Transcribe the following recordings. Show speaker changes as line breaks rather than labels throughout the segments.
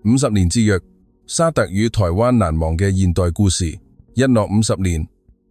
50年之約，沙特與台灣難忘嘅現代故事。一諾50年，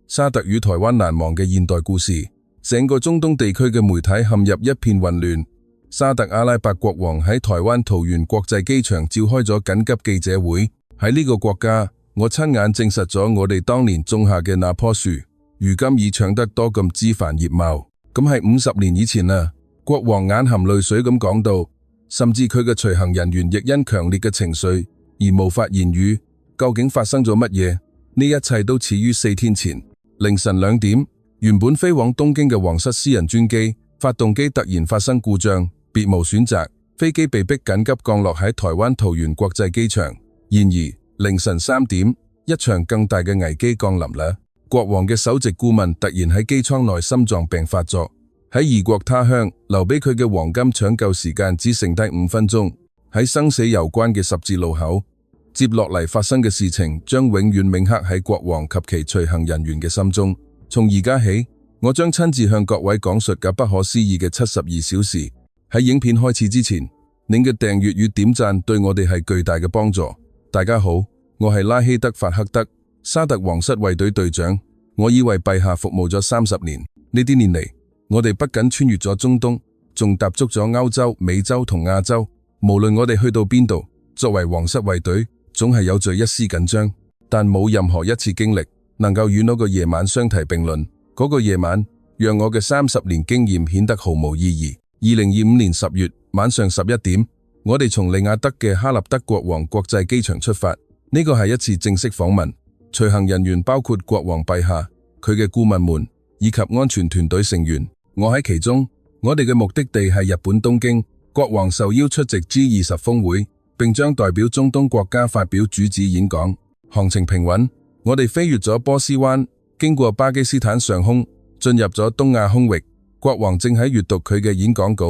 沙特與台灣難忘嘅現代故事。整個中東地區嘅媒體陷入一片混亂。沙特阿拉伯國王喺台灣桃園國際機場召開咗緊急記者會。喺呢個國家，我親眼證實咗我哋當年種下嘅那棵樹，如今已長得多咁枝繁葉茂。咁係50年以前啊，國王眼含淚水咁講到，甚至佢嘅隨行人員亦因強烈嘅情緒而無法言語。究竟發生咗乜嘢？呢一切都始於4天前凌晨2點，原本飛往東京嘅皇室私人專機發動機突然發生故障，別無選擇，飛機被迫緊急降落喺台灣桃園國際機場。然而凌晨3點，一場更大嘅危機降臨啦。國王嘅首席顧問突然喺機艙內心臟病發作，喺異國他鄉留俾佢嘅黃金搶救時間只剩低5分鐘。喺生死攸關嘅十字路口，接落嚟發生嘅事情將永遠銘刻喺國王及其隨行人員嘅心中。從而家起，我將親自向各位講述嘅不可思議嘅72小時。喺影片開始之前，您嘅訂閱與點讚對我哋係巨大嘅幫助。大家好，我係拉希德法克德，沙特皇室衛隊隊長。我已為陛下服務咗30年。呢啲年嚟，我哋不僅穿越咗中東，仲踏足咗歐洲、美洲同亞洲。無論我哋去到邊度，作為皇室衛隊，總係有着一絲緊張，但冇任何一次經歷能夠與嗰個夜晚相提並論。嗰個夜晚，讓我嘅30年經驗顯得毫無意義。2025年10月晚上11點，我哋從利雅得嘅哈立德國王國際機場出發。呢個係一次正式訪問，隨行人員包括國王陛下、佢嘅顧問們以及安全團隊成員。我喺其中。我哋嘅目的地係日本東京。國王受邀出席 G20 峰會，並將代表中東國家發表主旨演講。航程平穩，我哋飛越咗波斯灣，經過巴基斯坦上空，進入咗東亞空域。國王正喺閱讀佢嘅演講稿，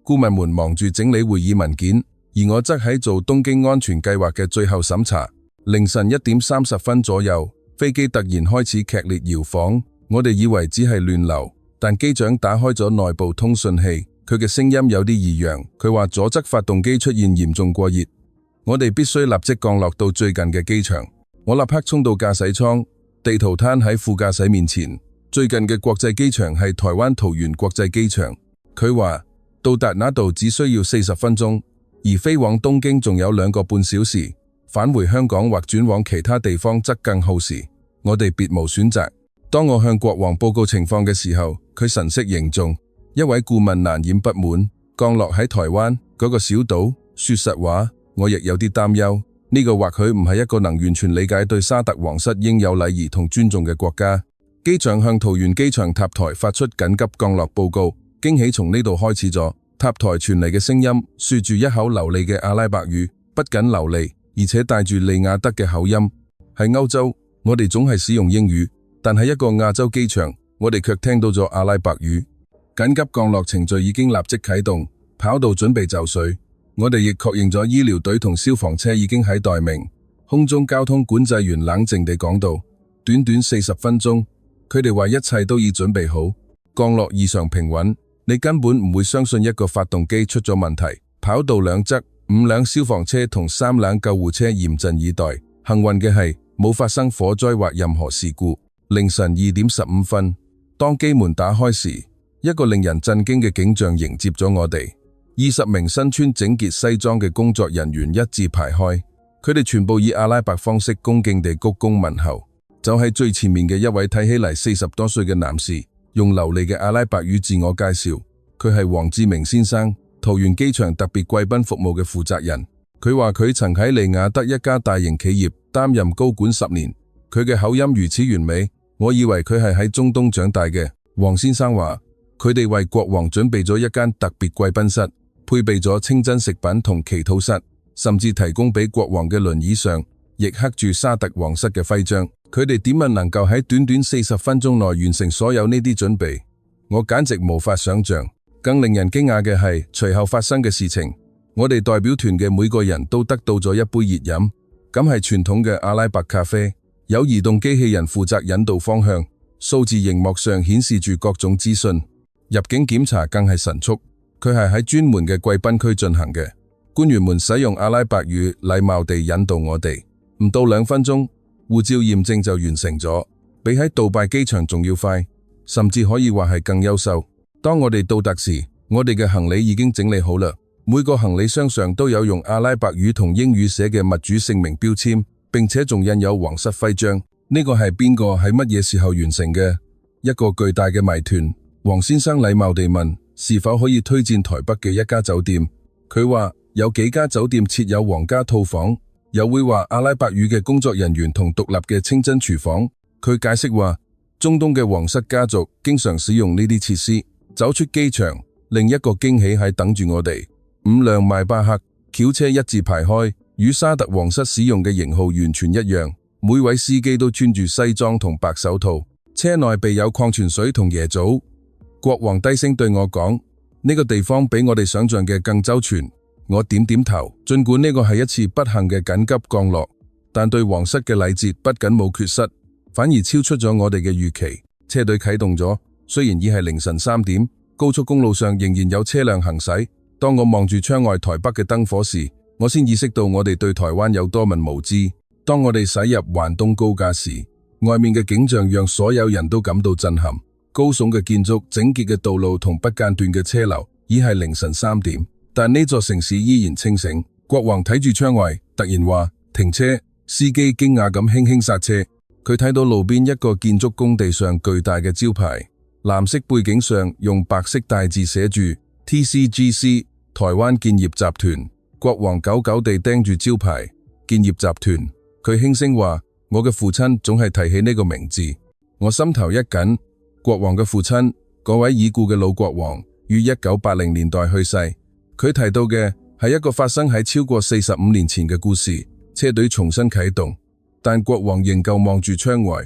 顧問們忙住整理會議文件，而我則喺做東京安全計劃嘅最後審查。凌晨1點30分左右，飛機突然開始劇烈搖晃，我哋以為只係亂流，但機長打開咗內部通訊器。佢嘅聲音有啲異樣，佢話左側發動機出現嚴重過熱，我哋必須立即降落到最近嘅機場。我立刻衝到駕駛艙，地圖攤喺副駕駛面前。最近嘅國際機場係台灣桃園國際機場。佢話到達那度只需要40分鐘，而飛往東京仲有2個半小時，返回香港或轉往其他地方則更耗時。我哋別無選擇。當我向國王報告情況嘅時候，佢神色凝重。一位顧問難掩不滿，降落喺台灣嗰個小島。說實話，我亦有啲擔憂。呢個或許唔係一個能完全理解對沙特皇室應有禮儀同尊重嘅國家。機長向桃園機場塔台發出緊急降落報告。驚喜從呢度開始咗。塔台傳嚟嘅聲音說住一口流利嘅阿拉伯語，不僅流利，而且帶住利雅得嘅口音。喺歐洲，我哋總係使用英語，但喺一個亞洲機場，我哋卻聽到咗阿拉伯語。緊急降落程序已經立即啟動，跑道準備就緒。我哋亦確認咗醫療隊同消防車已經喺待命。空中交通管制員冷靜地講道：短短40分鐘，佢哋話一切都已準備好。降落異常平穩，你根本唔會相信一個發動機出咗問題。跑道兩側5輛消防車同3輛救護車嚴陣以待。幸運嘅係冇發生火災或任何事故。凌晨2點15分，當機門打開時，一個令人震驚嘅景象迎接咗我哋。20名身穿整潔西裝嘅工作人員一字排開，佢哋全部以阿拉伯方式恭敬地鞠躬問候。就喺最前面嘅一位睇起嚟40多歲嘅男士，用流利嘅阿拉伯語自我介紹。佢係黃志明先生，桃園機場特別貴賓服務嘅負責人。佢話佢曾喺利雅得一家大型企業擔任高管10年。佢嘅口音如此完美，我以為佢係喺中東長大嘅。黃先生話，佢哋為國王準備咗一間特別貴賓室，配備咗清真食品同祈禱室，甚至提供俾國王嘅輪椅上亦刻住沙特皇室嘅徽章。佢哋點樣能夠喺短短40分鐘內完成所有呢啲準備？我簡直無法想象。更令人驚訝嘅係隨後發生嘅事情。我哋代表團嘅每個人都得到咗一杯熱飲，咁係傳統嘅阿拉伯咖啡。有移動機器人負責引導方向，數字熒幕上顯示住各種資訊。入境檢查更係神速，佢係喺專門嘅貴賓區進行嘅。官員們使用阿拉伯語禮貌地引導我哋，唔到2分鐘，護照驗證就完成咗，比喺杜拜機場仲要快，甚至可以話係更優秀。當我哋到達時，我哋嘅行李已經整理好啦，每個行李箱上都有用阿拉伯語同英語寫嘅物主姓名標籤，並且仲印有皇室徽章。呢個係邊個喺乜嘢時候完成嘅？一個巨大嘅謎團。黃先生禮貌地問，是否可以推薦台北嘅一家酒店？佢話有幾家酒店設有皇家套房，又會話阿拉伯語嘅工作人員同獨立嘅清真廚房。佢解釋話，中東嘅皇室家族經常使用呢啲設施。走出機場，另一個驚喜係等住我哋。5輛邁巴赫轎車一字排開，與沙特皇室使用嘅型號完全一樣。每位司機都穿住西裝同白手套，車內備有礦泉水同椰棗。國王低聲對我講，呢個地方比我哋想象嘅更周全。我點點頭，儘管呢個係一次不幸嘅緊急降落，但對皇室嘅禮節不僅冇缺失，反而超出咗我哋嘅預期。車隊啟動咗，雖然已係凌晨3點，高速公路上仍然有車輛行駛。當我望住窗外台北嘅燈火時，我先意識到我哋對台灣有多麼無知。當我哋駛入環東高架時，外面嘅景象讓所有人都感到震撼。高聳嘅建築、整潔嘅道路同不間斷嘅車流，已係凌晨3點，但呢座城市依然清醒。國王睇住窗外，突然話停車，司機驚訝咁輕輕剎車。佢睇到路邊一個建築工地上巨大嘅招牌，藍色背景上用白色大字寫住 TCGC 台灣建業集團。國王久久地盯住招牌建業集團，佢輕聲話，我嘅父親總係提起呢個名字。我心頭一緊。國王嘅父親，嗰位已故嘅老國王，於1980年代去世。佢提到嘅係一個發生喺超過45年前嘅故事。車隊重新啟動，但國王仍舊望住窗外。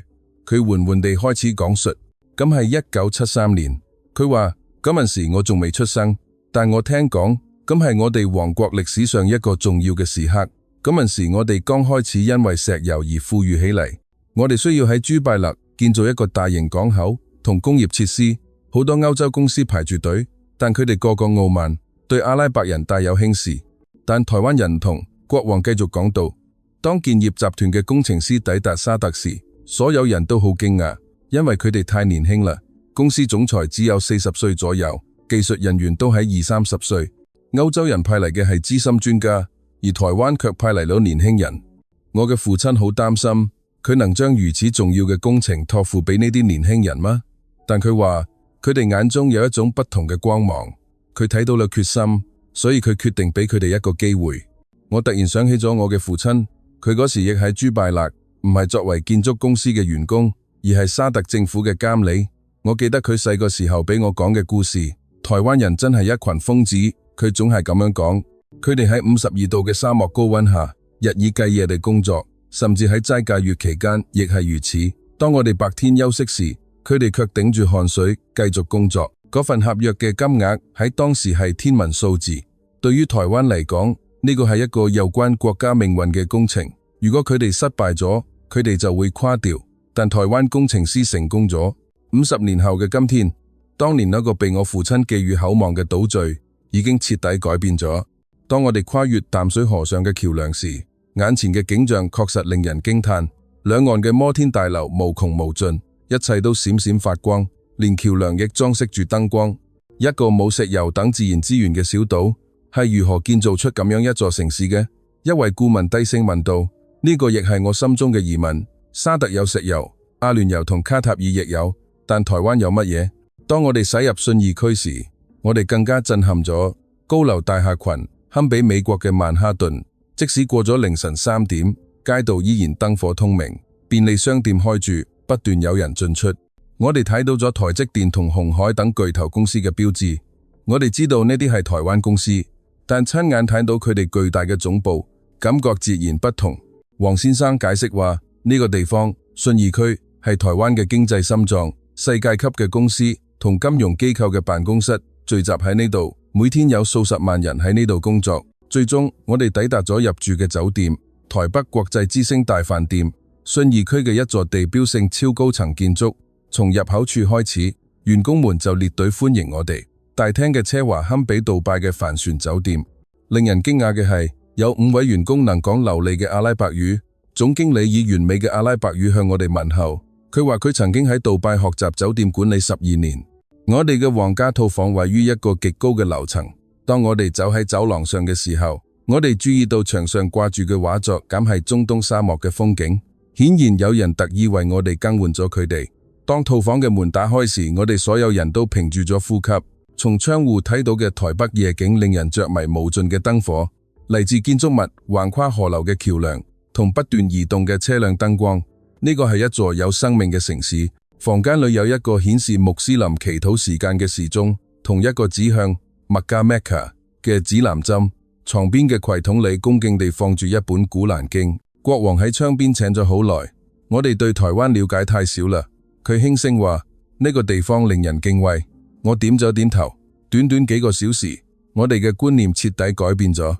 佢緩緩地開始講述，咁係1973年。佢話嗰陣時我仲未出生，但我聽講，咁係我哋王國歷史上一個重要嘅時刻。嗰陣時我哋剛開始因為石油而富裕起嚟，我哋需要喺朱拜勒建造一個大型港口同工業設施，好多歐洲公司排住隊，但佢哋個個傲慢，對阿拉伯人帶有輕視。但台灣人唔同，國王繼續講道，當建業集團嘅工程師抵達沙特時，所有人都好驚訝，因為佢哋太年輕啦。公司總裁只有40歲左右，技術人員都喺20-30歲。歐洲人派嚟嘅係資深專家，而台灣卻派嚟咗年輕人。我嘅父親好擔心，佢能將如此重要嘅工程託付俾呢啲年輕人嗎？但佢話，佢哋眼中有一種不同嘅光芒，佢睇到了決心，所以佢決定俾佢哋一個機會。我突然想起咗我嘅父親，佢嗰時亦喺朱拜勒，唔係作為建築公司嘅員工，而係沙特政府嘅監理。我記得佢細個時候俾我講嘅故事，台灣人真係一群瘋子，佢總係咁樣講。佢哋喺52度嘅沙漠高溫下，日以繼夜地工作，甚至喺齋戒月期間亦係如此。當我哋白天休息時，佢哋卻頂住汗水繼續工作。嗰份合約嘅金額喺當時係天文數字。對於台灣嚟講，呢個係一個有關國家命運嘅工程。如果佢哋失敗咗，佢哋就會垮掉。但台灣工程師成功咗。50年後嘅今天，當年那個被我父親寄予厚望嘅島嶼已經徹底改變咗。當我哋跨越淡水河上嘅橋梁時，眼前嘅景象確實令人驚嘆。兩岸嘅摩天大樓無窮無盡，一切都閃閃發光，連橋梁亦裝飾住燈光。一個冇石油等自然資源嘅小島，係如何建造出咁樣一座城市嘅？一位顧問低聲問道。呢個亦係我心中嘅疑問。沙特有石油，阿聯酋同卡塔爾亦有，但台灣有乜嘢？當我哋駛入信義區時，我哋更加震撼咗。高樓大廈群堪比美國嘅曼哈頓，即使過咗凌晨3點，街道依然燈火通明，便利商店開住，不斷有人進出。我哋睇到咗台積電同鴻海等巨頭公司嘅標誌，我哋知道呢啲係台灣公司，但親眼睇到佢哋巨大嘅總部，感覺截然不同。黃先生解釋話，呢個地方信義區係台灣嘅經濟心臟，世界級嘅公司同金融機構嘅辦公室聚集喺呢度，每天有數十萬人喺呢度工作。最終我哋抵達咗入住嘅酒店——台北國際之星大飯店。信義區嘅一座地標性超高層建築，從入口處開始，員工們就列隊歡迎我哋。大廳嘅奢華堪比杜拜嘅帆船酒店，令人驚訝嘅係，有5位員工能講流利嘅阿拉伯語。總經理以完美嘅阿拉伯語向我哋問候。佢話佢曾經喺杜拜學習酒店管理12年。我哋嘅皇家套房位於一個極高嘅樓層。當我哋走喺走廊上嘅時候，我哋注意到牆上掛住嘅畫作，咁係中東沙漠嘅風景。顯然有人特意為我哋更換咗佢哋。當套房嘅門打開時，我哋所有人都屏住咗呼吸。從窗戶睇到嘅台北夜景令人着迷無盡嘅燈火，嚟自建築物、橫跨河流嘅橋樑同不斷移動嘅車輛燈光。呢個係一座有生命嘅城市。房間裏有一個顯示穆斯林祈禱時間嘅時鐘，同一個指向麥加 Mecca 嘅指南針。床邊嘅櫃桶裏恭敬地放住一本古蘭經。國王喺窗邊請咗好耐。我哋對台灣了解太少啦。佢輕聲話：呢個地方令人敬畏。我點咗點頭。短短幾個小時，我哋嘅觀念徹底改變咗。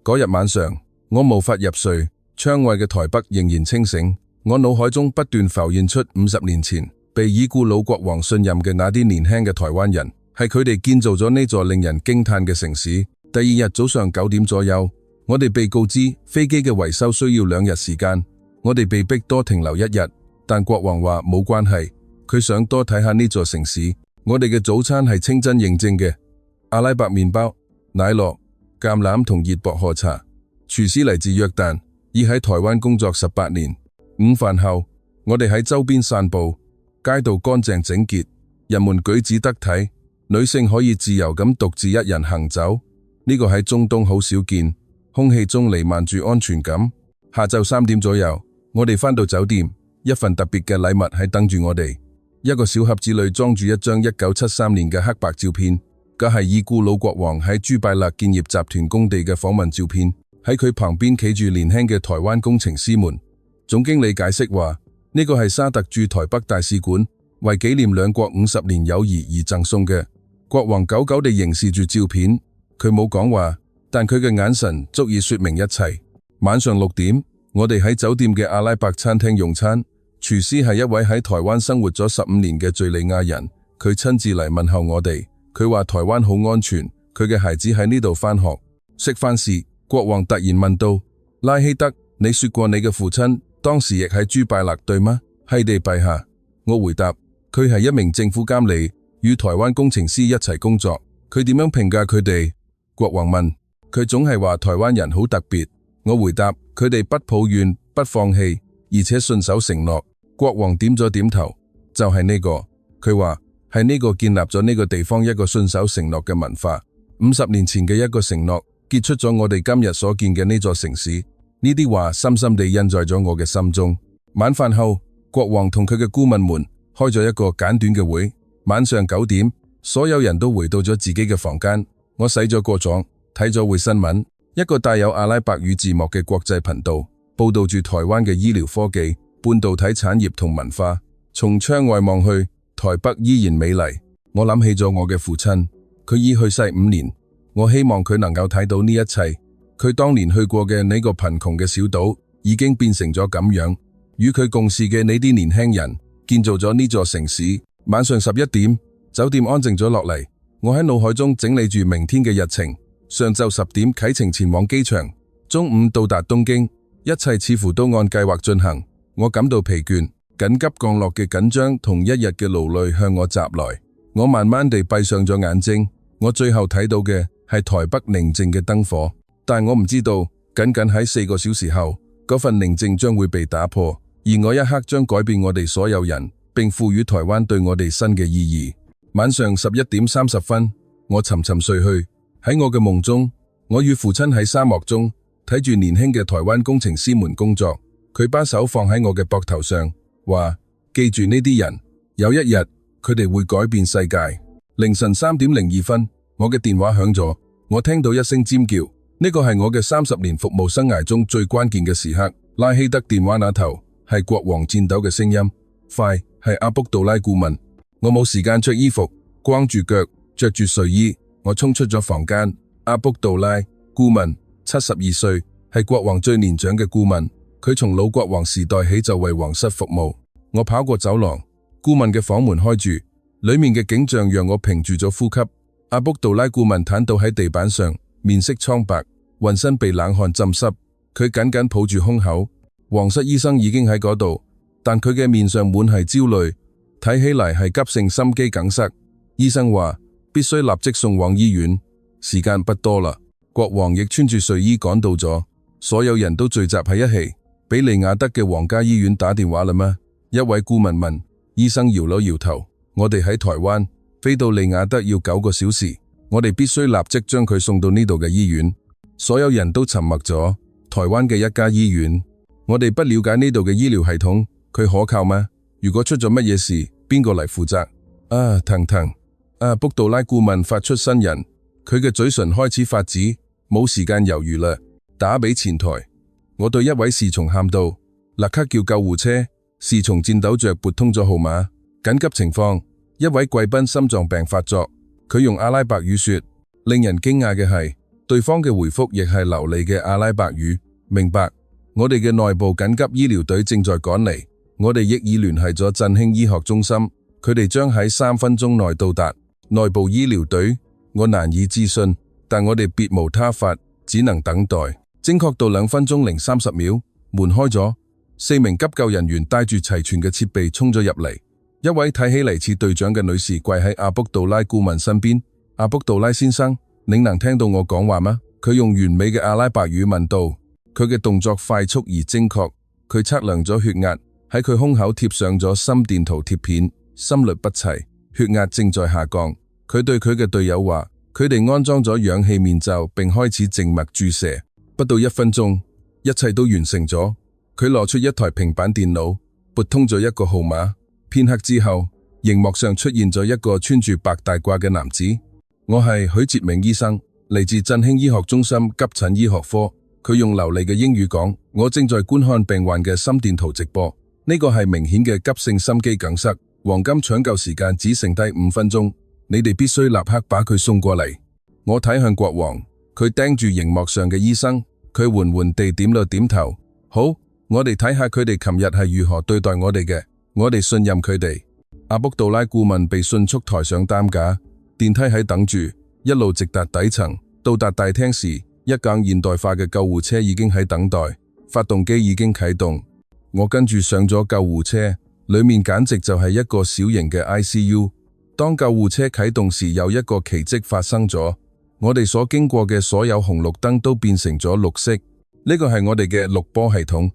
嗰日晚上，我無法入睡。窗外嘅台北仍然清醒。我腦海中不斷浮現出50年前被已故老國王信任嘅那啲年輕嘅台灣人，係佢哋建造咗呢座令人驚嘆嘅城市。第二日早上9點左右，我哋被告知飛機嘅維修需要2日時間。我哋被逼多停留1日，但國王話冇關係，佢想多睇下呢座城市。我哋嘅早餐係清真認證嘅阿拉伯麵包、奶酪、橄欖同熱薄荷茶。廚師嚟自約旦，已喺台灣工作18年。午飯後，我哋喺周邊散步，街道乾淨整潔，人們舉止得體，女性可以自由咁獨自一人行走。呢個喺中東好少見，空氣中彌漫住安全感。下晝3點左右，我哋返到酒店，一份特別嘅禮物喺等住我哋。一個小盒子裏裝住一張1973年嘅黑白照片，嗰係已故老國王喺朱拜勒建業集團工地嘅訪問照片。喺佢旁邊企住年輕嘅台灣工程師們。總經理解釋話，呢個係沙特駐台北大使館為紀念兩國50年友誼而贈送嘅。國王久久地凝視住照片，佢冇講話，但佢嘅眼神足以說明一切。晚上6點，我哋喺酒店嘅阿拉伯餐廳用餐。廚師係一位喺台灣生活咗15年嘅敘利亞人，佢親自嚟問候我哋。佢話台灣好安全，佢嘅孩子喺呢度返學。食飯時，國王突然問道：拉希德，你說過你嘅父親當時亦喺朱拜勒對嗎？係地陛下。我回答：佢係一名政府監理，與台灣工程師一齊工作。佢點樣評價佢哋？國王問。佢總係話台灣人好特別。我回答：佢哋不抱怨，不放棄，而且信守承諾。國王點咗點頭，就係呢個。佢話係呢個建立咗呢個地方一個信守承諾嘅文化。50年前嘅一個承諾，結出咗我哋今日所見嘅呢座城市。呢啲話深深地印在咗我嘅心中。晚飯後，國王同佢嘅顧問們開咗一個簡短嘅會。晚上9點，所有人都回到咗自己嘅房間。我洗咗個澡，睇咗會新聞，一個帶有阿拉伯語字幕嘅國際頻道，報道住台灣嘅醫療科技、半導體產業同文化。從窗外望去，台北依然美麗。我諗起咗我嘅父親，佢已去世5年。我希望佢能夠睇到呢一切。佢當年去過嘅呢個貧窮嘅小島，已經變成咗咁樣。與佢共事嘅呢啲年輕人，建造咗呢座城市。晚上11點，酒店安靜咗落嚟。我喺腦海中整理住明天嘅日程。上晝10點啟程前往機場，中午到達東京。一切似乎都按計劃進行。我感到疲倦，緊急降落嘅緊張同一日嘅勞累向我襲來。我慢慢地閉上咗眼睛。我最後睇到嘅係台北寧靜嘅燈火。但我唔知道，僅僅喺4個小時後，嗰份寧靜將會被打破，而我一刻將改變我哋所有人，並賦予台灣對我哋新嘅意義。晚上11點30分，我沉沉睡去。喺我嘅夢中，我與父親喺沙漠中睇住年輕嘅台灣工程師們工作。佢把手放喺我嘅膊頭上，話：記住呢啲人，有一日佢哋會改變世界。凌晨3點02分，我嘅電話響咗，我聽到一聲尖叫。呢個係我嘅30年服務生涯中最關鍵嘅時刻。拉希德電話那頭係國王顫抖嘅聲音，快，係阿卜杜拉顧問。我冇時間着衣服，光住腳，着住睡衣，我衝出咗房間。阿卜杜拉顧問72歲，係國王最年長嘅顧問。佢從老國王時代起就為皇室服務。我跑過走廊，顧問嘅房門開住，裏面嘅景象讓我屏住咗呼吸。阿卜杜拉顧問癱倒喺地板上，面色蒼白，渾身被冷汗浸濕，佢緊緊抱住胸口。皇室醫生已經喺嗰度，但佢嘅面上滿係焦慮，睇起嚟係急性心肌梗塞。醫生話必須立即送往醫院，時間不多啦。國王亦穿住睡衣趕到咗，所有人都聚集喺一起。俾利雅德嘅皇家醫院打電話啦咩？一位顧問問。醫生搖咗搖頭。我哋喺台灣，飛到利雅德要9個小時，我哋必須立即將佢送到呢度嘅醫院。所有人都沉默咗。台灣嘅一家醫院，我哋不了解呢度嘅醫療系統，佢可靠嗎？如果出咗乜嘢事，邊個嚟負責？騰，卜杜拉顧問發出新人，佢嘅嘴唇開始發紫，冇時間猶豫啦，打俾前台。我對一位侍從喊道：立刻叫救護車！侍從顫抖着撥通咗號碼。緊急情況，一位貴賓心臟病發作。佢用阿拉伯語說，令人驚訝嘅係，對方嘅回覆亦係流利嘅阿拉伯語。明白，我哋嘅內部緊急醫療隊正在趕嚟，我哋亦已聯繫咗振興醫學中心，佢哋將喺3分鐘內到達。內部醫療隊，我難以置信，但我哋別無他法，只能等待。精確到2分鐘零30秒，門開咗，4名急救人員帶住齊全嘅設備衝咗入嚟。一位睇起嚟似隊長嘅女士跪喺阿卜杜拉顧問身邊。阿卜杜拉先生，您能聽到我講話嗎？佢用完美嘅阿拉伯語問道。佢嘅動作快速而精確，佢測量咗血壓，喺佢胸口貼上咗心電圖貼片，心律不齊，血壓正在下降。佢對佢嘅隊友話，佢哋安裝咗氧氣面罩並開始靜脈注射。不到1分鐘，一切都完成咗。佢攞出一台平板電腦，撥通咗一個號碼。片刻之後，熒幕上出現咗一個穿住白大褂嘅男子。我係許哲明醫生，嚟自振興醫學中心急診醫學科。佢用流利嘅英語講，我正在觀看病患嘅心電圖直播。呢個係明顯嘅急性心肌梗塞，黃金搶救時間只剩低5分鐘。你哋必須立刻把佢送過嚟。我睇向國王，佢盯住熒幕上嘅醫生，佢緩緩地點了點頭。好，我哋睇下佢哋琴日係如何對待我哋嘅。我哋信任佢哋。阿卜杜拉顧問被迅速抬上擔架，電梯喺等住，一路直達底層。到達大廳時，一輛現代化嘅救護車已經喺等待，發動機已經啟動。我跟住上咗救護車，裏面簡直就係一個小型嘅 ICU。當救護車啟動時，有一個奇蹟發生咗，我哋所經過嘅所有紅綠燈都變成咗綠色。呢個係我哋嘅綠波系統。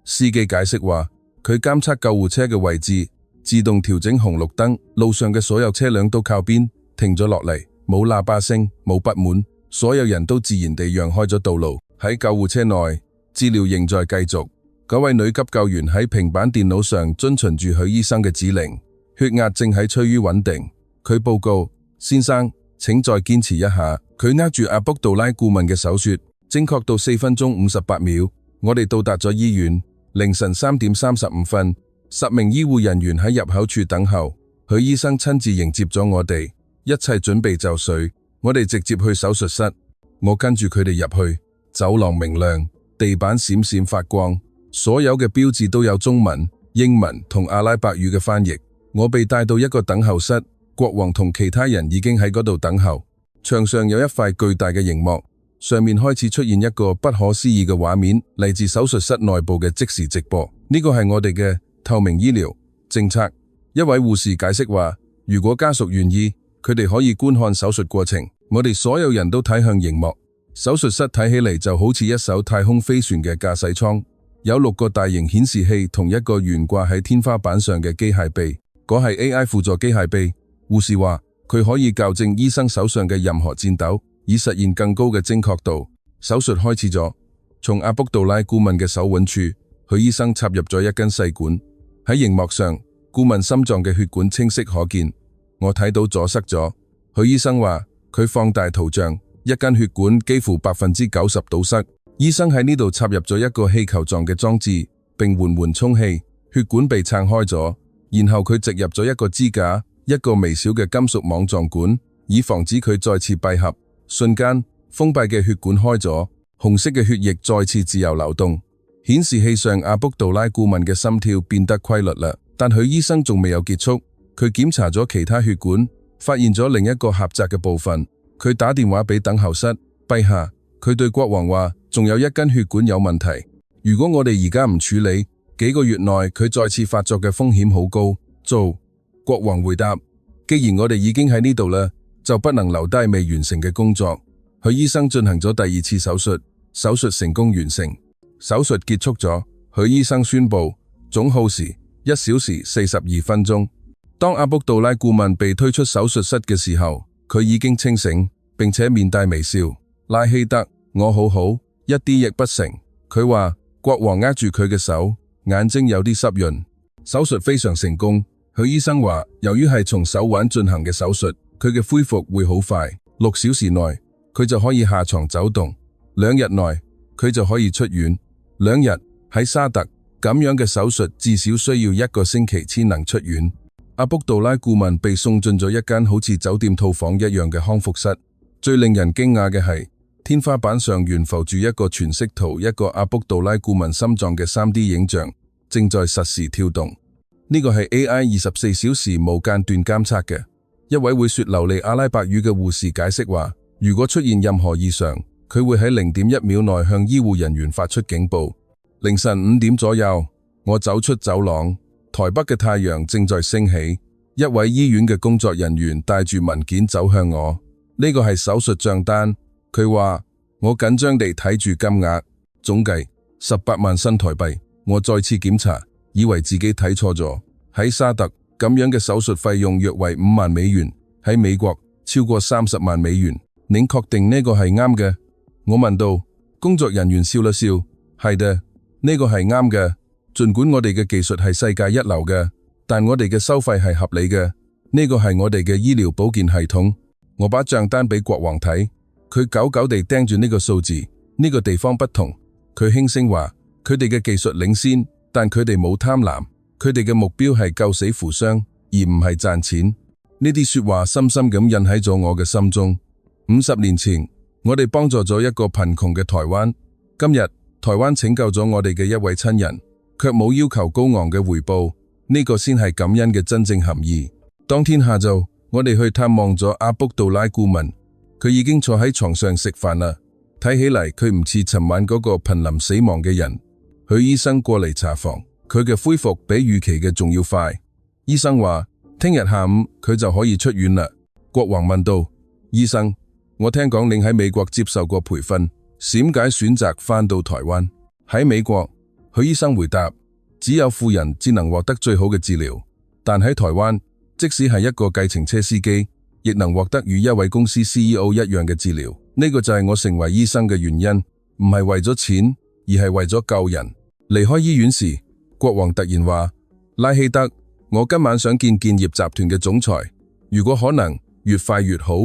司機解釋話，佢監測救護車嘅位置，自動調整紅綠燈，路上嘅所有車輛都靠邊停咗落嚟，冇喇叭聲，冇不滿。所有人都自然地讓開咗道路。喺救護車內，治療仍在繼續。嗰位女急救員喺平板電腦上遵循住許醫生嘅指令，血壓正喺趨於穩定。佢報告：先生，請再堅持一下。佢握住阿卜杜拉顧問嘅手說：精確到4分鐘58秒，我哋到達咗醫院。凌晨3點35分，10名醫護人員喺入口處等候。許醫生親自迎接咗我哋，一切準備就緒。我哋直接去手術室，我跟住佢哋入去。走廊明亮，地板閃閃發光，所有嘅標誌都有中文、英文同阿拉伯語嘅翻譯。我被帶到一個等候室，國王同其他人已經喺嗰度等候。牆上有一塊巨大嘅熒幕，上面開始出現一個不可思議嘅畫面，嚟自手術室內部嘅即時直播。呢個係我哋嘅透明醫療政策。一位護士解釋話，如果家屬願意，佢哋可以觀看手術過程。我哋所有人都睇向熒幕。手術室睇起嚟就好似一艘太空飛船嘅駕駛艙，有6個大型顯示器同一個懸掛喺天花板上嘅機械臂。嗰係 AI 輔助機械臂。護士話佢可以校正醫生手上嘅任何顫抖，以實現更高嘅精確度。手術開始咗。從阿卜杜拉顧問嘅手腕處，許醫生插入咗一根細管。喺熒幕上，顧問心臟嘅血管清晰可見。我睇到阻塞咗。許醫生話佢放大圖像，一根血管幾乎90%堵塞。醫生喺呢度插入咗一個氣球狀嘅裝置，並緩緩充氣，血管被撐開咗。然後佢植入咗一個支架，一個微小嘅金屬網狀管，以防止佢再次閉合。瞬間，封閉嘅血管開咗，紅色嘅血液再次自由流動。顯示器上阿卜杜拉顧問嘅心跳變得規律啦，但許醫生仲未有結束。佢檢查咗其他血管，發現咗另一個狹窄嘅部分。佢打電話俾等候室，陛下，佢對國王話，仲有一根血管有問題，如果我哋而家唔處理，幾個月內佢再次發作嘅風險好高。做國王回答，既然我哋已經喺呢度啦，就不能留低未完成嘅工作。許醫生進行咗第二次手術，手術成功完成。手術結束咗，許醫生宣布總耗時1小時42分鐘。當阿卜杜拉顧問被推出手術室嘅時候，佢已經清醒，並且面帶微笑。拉希德，我好好，一啲亦不成。佢話國王握住佢嘅手，眼睛有啲濕潤。手術非常成功。許醫生話，由於係從手腕進行嘅手術，佢嘅恢復會好快，6小時內佢就可以下床走動，2日內佢就可以出院。2日喺沙特，咁樣嘅手術至少需要1個星期先能出院。阿卜杜拉顧問被送進咗一間好似酒店套房一樣嘅康復室。最令人驚訝嘅係，天花板上懸浮住一個全息圖，一個阿卜杜拉顧問心臟嘅 3D 影像正在實時跳動。呢個係 AI 24小時無間斷監測嘅。一位會說流利阿拉伯語嘅護士解釋話，如果出現任何異常，佢會喺0.1秒內向醫護人員發出警報。凌晨5點左右，我走出走廊，台北嘅太陽正在升起。一位醫院嘅工作人員帶住文件走向我，呢個係手術賬單。佢話，我緊張地睇住金額，總計18萬新台幣。我再次檢查，以為自己睇錯咗。喺沙特，咁樣嘅手術費用約為5萬美元，喺美國超過30萬美元。您確定呢個係啱嘅？我問道。工作人員笑了笑，係嘅，呢個係啱嘅。儘管我哋嘅技術係世界一流嘅，但我哋嘅收費係合理嘅。呢個係我哋嘅醫療保健系統。我把賬單俾國王睇，佢久久地盯住呢個數字。呢個地方不同，佢輕聲話，佢哋嘅技術領先，但佢哋冇貪婪，佢哋嘅目標係救死扶傷，而唔係賺錢。呢啲說話深深咁印喺咗我嘅心中。50年前，我哋幫助咗一個貧窮嘅台灣。今日，台灣拯救咗我哋嘅一位親人，卻冇要求高昂嘅回報。呢個先係感恩嘅真正含義。當天下晝，我哋去探望咗阿卜杜拉顧問，佢已經坐喺床上食飯啦。睇起嚟佢唔似尋晚嗰個瀕臨死亡嘅人。許醫生過嚟查房，佢嘅恢復比預期嘅仲要快。醫生話，聽日下午佢就可以出院啦。國王問道，醫生，我聽講您喺美國接受過培訓，點解選擇返到台灣？喺美國，許醫生回答，只有富人才能獲得最好嘅治療，但喺台灣，即使係一個計程車司機，亦能獲得與一位公司 CEO 一樣嘅治療。呢個就係我成為醫生嘅原因，唔係為咗錢，而係為咗救人。離開醫院時，國王突然話，拉希德，我今晚想見建業集團嘅總裁，如果可能，越快越好。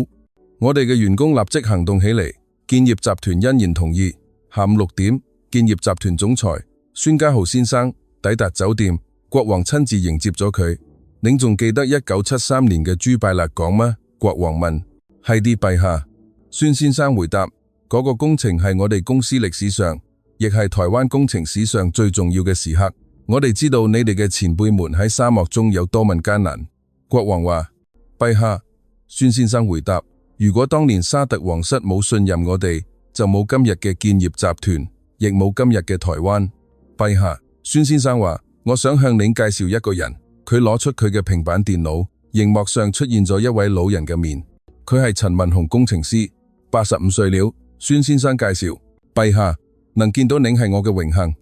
我哋嘅員工立即行動起嚟，建業集團欣然同意。下午6點，建業集團總裁孫家豪先生抵達酒店，國王親自迎接咗佢。您仲記得1973年嘅朱拜勒港嗎？國王問。係啲陛下。孫先生回答，嗰個工程係我哋公司歷史上，亦係台灣工程史上最重要嘅時刻。我哋知道你哋嘅前輩們喺沙漠中有多麼艱難。國王話，陛下。孫先生回答，如果當年沙特皇室冇信任我哋，就冇今日嘅建業集團，亦冇今日嘅台灣。陛下。孫先生話，我想向您介紹一個人。佢攞出佢嘅平板電腦，熒幕上出現咗一位老人嘅面。佢係陳文雄工程師，85歲了。孫先生介紹，陛下，能見到您係我嘅榮幸。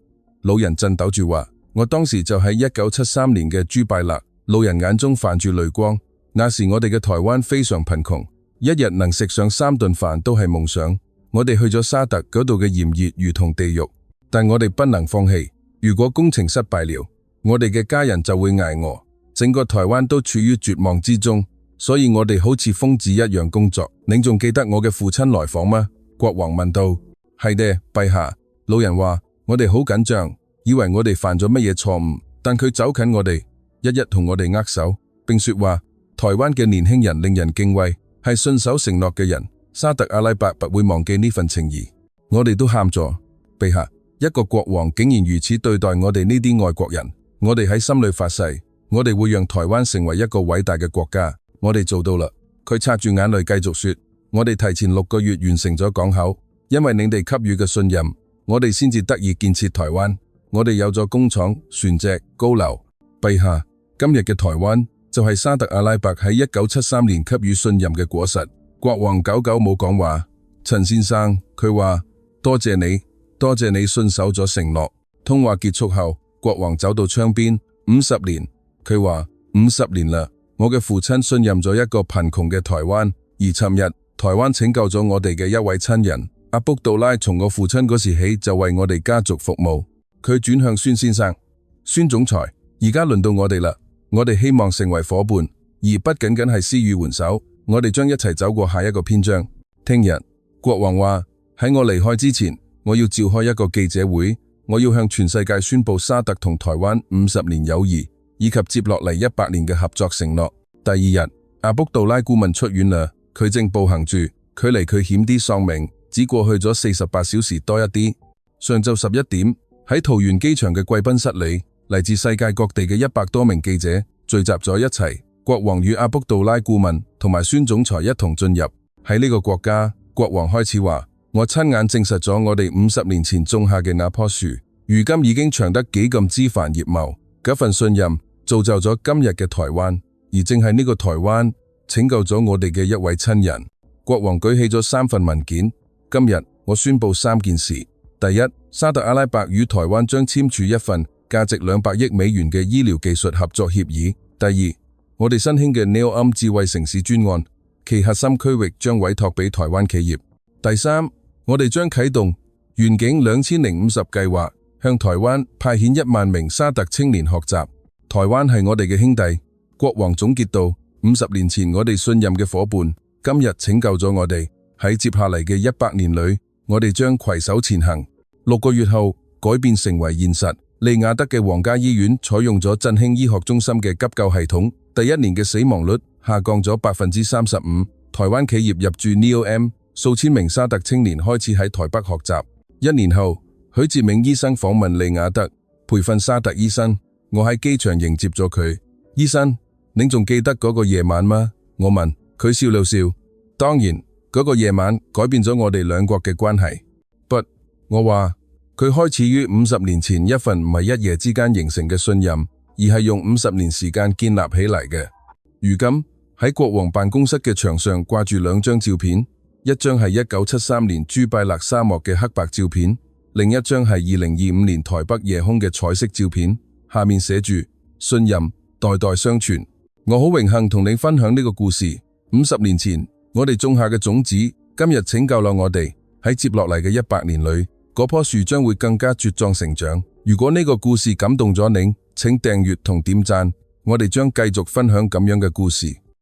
老人震抖住話，我當時就喺1973年嘅朱拜勒。老人眼中泛住淚光。那時我哋嘅台灣非常貧窮，一日能食上3頓飯都係夢想。我哋去咗沙特嗰度嘅炎熱如同地獄，但我哋不能放棄。如果工程失敗了，我哋嘅家人就會捱餓，整個台灣都處於絕望之中，所以我哋好似瘋子一樣工作。您仲記得我嘅父親來訪嗎？國王問道。係嘅，陛下。老人話，我哋好緊張，以為我哋犯咗乜嘢錯誤，但佢走近我哋，一一同我哋握手，並說話，台灣嘅年輕人令人敬畏，係信守承諾嘅人，沙特阿拉伯不會忘記呢份情誼。我哋都喊咗。陛下，一個國王竟然如此對待我哋呢啲外國人。我哋喺心裏發誓，我哋會讓台灣成為一個偉大嘅國家。我哋做到啦。佢擦住眼淚繼續說，我哋提前6個月完成咗港口，因為你哋給予嘅信任，我哋先至得以建設台灣。我哋有咗工廠、船隻、高樓。陛下，今日嘅台灣就係沙特阿拉伯喺1973年給予信任嘅果實。國王久久冇講話。陳先生，佢話多謝你，多謝你信守咗承諾。通話結束後，國王走到窗邊。50年，佢話50年啦。我嘅父親信任咗一個貧窮嘅台灣，而尋日台灣拯救咗我哋嘅一位親人。阿卜杜拉從我父親嗰時起就為我哋家族服務。佢轉向孫先生，孫總裁，而家輪到我哋啦。我哋希望成為夥伴，而不僅僅係施予援手。我哋將一齊走過下一個篇章。聽日，國王話喺我離開之前，我要召開一個記者會，我要向全世界宣布沙特同台灣50年友誼，以及接落嚟100年嘅合作承諾。第二日，阿卜杜拉顧問出院啦，佢正步行住，距離佢險啲喪命只過去咗48小時多一啲。上晝11點，喺桃園機場嘅貴賓室裏，嚟自世界各地嘅100多名記者聚集咗一齊。國王與阿卜杜拉顧問同埋孫總裁一同進入。喺呢個國家，國王開始話：我親眼證實咗我哋50年前種下嘅那棵樹，如今已經長得幾咁枝繁葉茂。嗰份信任造就咗今日嘅台灣，而正係呢個台灣拯救咗我哋嘅一位親人。國王舉起咗3份文件。今日我宣布3件事。第一，沙特阿拉伯與台灣將簽署一份價值200億美元嘅醫療技術合作協議。第二，我哋新興嘅 NEOM 智慧城市專案，其核心區域將委託俾台灣企業。第三，我哋將啟動遠景2050計劃，向台灣派遣1萬名沙特青年學習。台灣係我哋嘅兄弟。國王總結道：50年前我哋信任嘅夥伴，今日拯救咗我哋。喺接下嚟嘅100年裏，我哋將攜手前行。6個月後，改變成為現實。利雅得嘅皇家醫院採用咗振興醫學中心嘅急救系統，第一年嘅死亡率下降咗35%。台灣企業入駐 NEOM， 數千名沙特青年開始喺台北學習。1年後，許志明醫生訪問利雅得，培訓沙特醫生。我喺機場迎接咗佢。醫生，您仲記得嗰個夜晚嗎？我問。佢笑了笑。當然，嗰個夜晚改變咗我哋兩國嘅關係。不，我話，佢開始於50年前一份唔係一夜之間形成嘅信任，而係用50年時間建立起嚟嘅。如今喺國王辦公室嘅牆上掛住2張照片，一張係1973年朱拜勒沙漠嘅黑白照片，另一張係2025年台北夜空嘅彩色照片，下面寫住信任，代代相傳。我好榮幸同你分享呢個故事。50年前我哋種下嘅種子，今日拯救了我哋。喺接落嚟嘅100年裏，嗰棵樹將會更加茁壯成長。如果呢個故事感動咗你，請訂閱同點讚，我哋將繼續分享咁樣嘅故事。